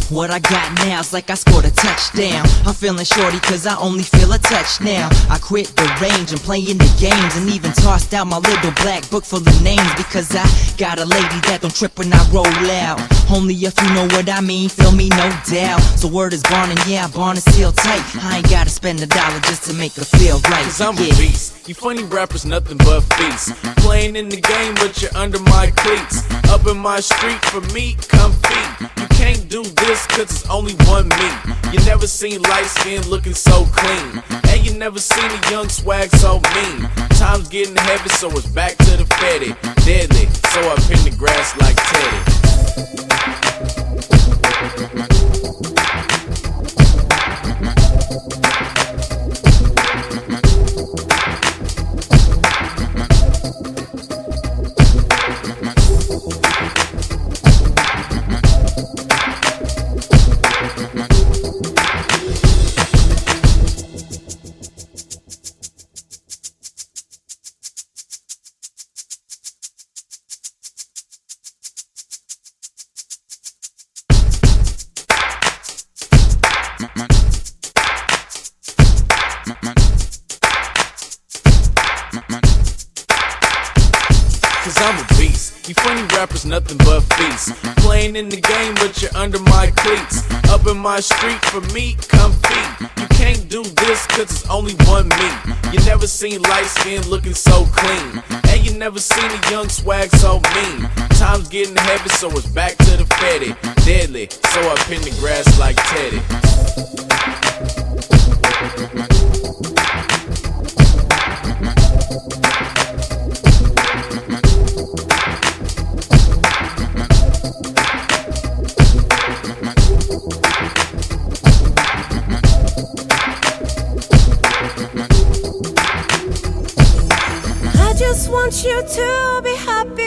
What I got now's like I scored a touchdown. I'm feeling shorty cause I only feel a touch now. I quit the range and playing the games, and even tossed out my little black book full of names, because I got a lady that don't trip when I roll out. Only if you know what I mean, feel me, no doubt. So word is born, and yeah, born is still tight. I ain't gotta spend $1 just to make her feel right. Cause I'm a beast. You funny rappers, nothing but feast. Playing in the game, but you're under my cleats. Up in my street, for me, come feet. You can't do this, cause it's only one me. You never seen light skin looking so clean. And you never seen a young swag so mean. Time's getting heavy, so it's back to the fetty. Deadly, so I pin the grass like Teddy. Cause I'm a beast. You funny rappers, nothing but feast. Playing in the game, but you're under my cleats. Up in my street, for me, come feet. You can't do this, cause it's only one me. You never seen light skin looking so clean. And you never seen a young swag so mean. Time's getting heavy, so it's back to the fetty. Deadly, so I pin the grass like Teddy. I just want you to be happy.